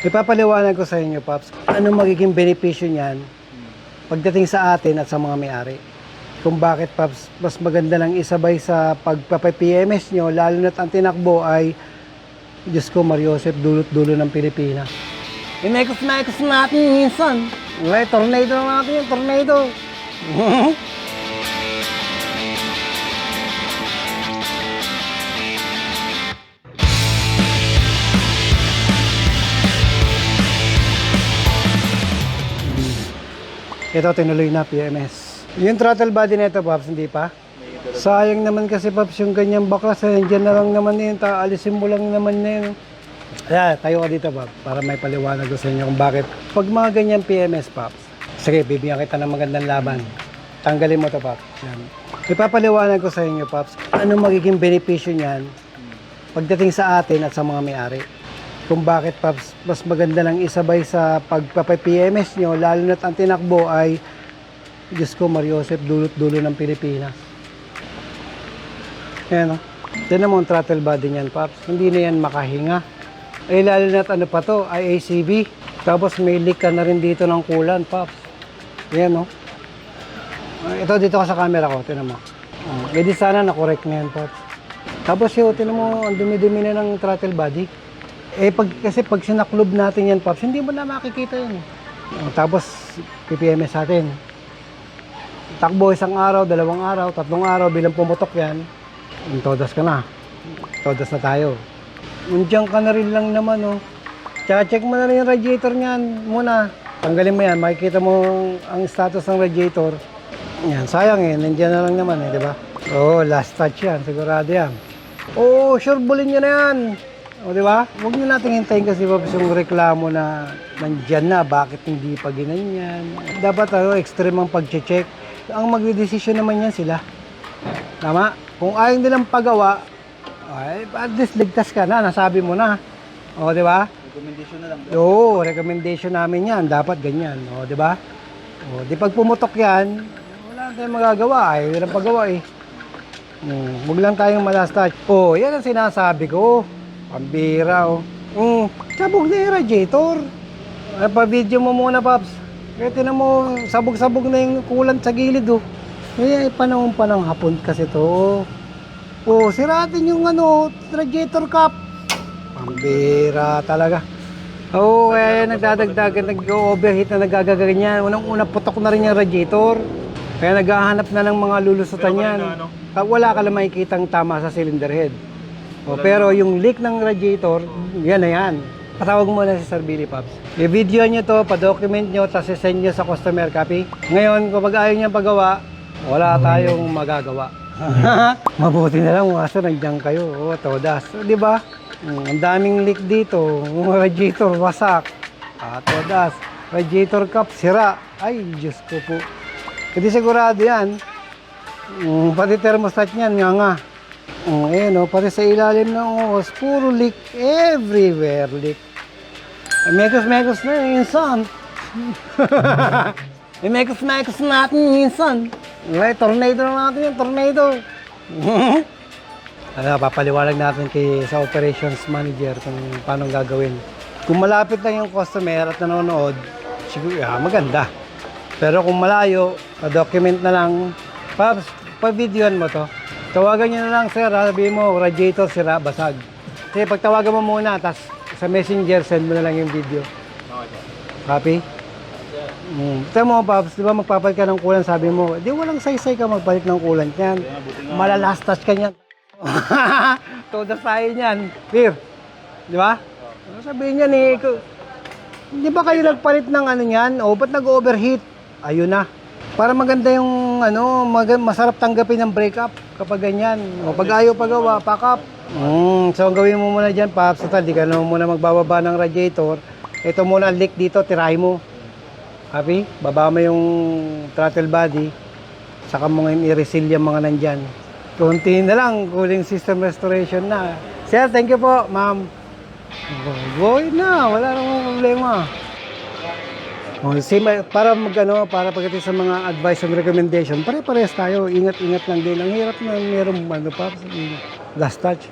Ipapaliwanag ko sa inyo, Paps, ano magiging benepisyo niyan pagdating sa atin at sa mga may-ari. Kung bakit, Paps, mas maganda lang isabay sa pagpapa-PMS nyo, lalo na't ang tinakbo ay, Diyos ko, Mariosep, dulot-dulo ng Pilipinas. Imekos-mekos natin minsan. May tornado na natin yung tornado. Ito, tinuloy na, PMS. Yung throttle body nito, Paps, hindi pa? Sayang naman kasi, Paps, yung ganyang baklas. Nandiyan na lang naman yun. Alisin mo lang naman na yun. Kaya, tayo ka dito, Paps, para may paliwanag ko sa inyo kung bakit. Pag mga ganyang PMS, Paps, sige, bibigyan kita ng magandang laban. Tanggalin mo to, Paps. Yan. Ipapaliwanag ko sa inyo, Paps, ano magiging benepisyo niyan pagdating sa atin at sa mga may-ari. Kung bakit, Paps, mas maganda lang isabay sa pagpapa-PMS nyo, lalo na't ang tinakbo ay, Diyos ko, Mariosep, dulot-dulo ng Pilipinas. Ayan o. Tiyan mo ang throttle body niyan, Paps. Hindi na yan makahinga. Eh, lalo na't ano pa to, IACB. Tapos may leak ka na rin dito ng coolant, Paps. Ayan o. Ito, dito ka sa camera ko, tiyan mo. Eh, di sana na-correct na yan, Paps. Tapos yun, tiyan mo, ang dumi-dumi na ng throttle body. Eh, kasi pag sinaklob natin yan, Paps, hindi mo na makikita yun. Tapos, PPMS natin. Takbo isang araw, 2 araw, 3 araw, bilang pumutok yan, todas ka na. Todas na tayo. Undiyan ka na rin lang naman, oh. Tsaka check mo na rin yung radiator niyan muna. Tanggalin mo yan, makikita mo ang status ng radiator. Yan, sayang eh, nandiyan na lang naman eh, di ba? Oo, last touch yan, sigurado yan. Oo, sure, bulin nyo na yan. O, di ba? Huwag nyo natin hintayin kasi, Paps, yung reklamo na nandyan na, bakit hindi pa ginanyan. Dapat extreme ang pag-check. Ang magdidesisyon naman yan sila. Tama? Kung ayaw nilang pagawa, ay, at least ligtas ka na, nasabi mo na. O, di ba? Recommendation na lang. Oo, recommendation namin yan. Dapat ganyan. O, di ba? O, di pag pumutok yan, wala tayong magagawa. Ayaw nilang pagawa eh. Huwag lang tayong malastach. O, yan ang sinasabi ko. Pambira, oh. Sabog na yung radiator. Ay, pa-video mo muna, Paps. Kaya tinan mo, sabog-sabog na yung coolant sa gilid, oh. Kaya panahon pa ng hapon kasi to. Oh, siratin yung radiator cap. Pambira talaga. Oh, kaya nagdadagdagan, nag-overheat na nagagaganyan. Unang-una, putok na rin yung radiator. Kaya naghahanap na ng mga lulusutan yan. Wala ka lang makikitang tama sa cylinder head. O, pero yung leak ng radiator, yan na yan. Patawag mo na si Sir Billy, Paps. I-video nyo to, pa-document nyo, tapos i-send nyo sa customer copy. Ngayon, kapag ayaw nyo pagawa, wala tayong magagawa. Mabuti na lang, kaso nandiyan kayo. O, todas. Di ba? Ang daming leak dito. Radiator, wasak. Todas. Radiator cap, sira. Ay, Diyos ko po. Hindi sigurado yan. Pati thermostat niyan, nga. Ayan, pati sa ilalim ng hose, puro leak, everywhere leak. Mekos-mekos na minsan. Mekos-mekos natin minsan. May tornado na natin yung tornado. Papaliwanag natin sa operations manager kung paano gagawin. Kung malapit lang yung customer at nanonood, siguro maganda. Pero kung malayo, document na lang. Paps, pa-videoan mo to. Tawagan nyo na lang, sir, sabihin mo, radiator sira, basag. Kasi pagtawagan mo muna, tapos sa messenger, send mo na lang yung video. Copy? Ito mo, Paps, di ba magpapalit ka ng coolant, sabi mo, di walang saysay ka magpalit ng coolant yan. Malalastas ka niyan. Todas tayo niyan. Clear? Di ba? Sabihin niyan eh, di ba kayo nagpalit ng niyan? O, ba't nag-overheat? Ayun na. Para maganda yung masarap tanggapin ng breakup kapag ganyan. O pag ayaw pagawa, pack up. So ang gawin mo muna dyan, Paps, di ka naman muna magbababa ng radiator. Ito muna leak dito, tirahin mo. Happy? Baba mo yung throttle body. Saka mo ngayon i-reseal yung mga nandyan. Kunti na lang, cooling system restoration na. Sir, thank you po, ma'am. Boy na, wala namang problema. Para para pagdating sa mga advice and recommendation, pare-parehas tayo, ingat-ingat lang din. Ang hirap na mayroong Paps, last touch.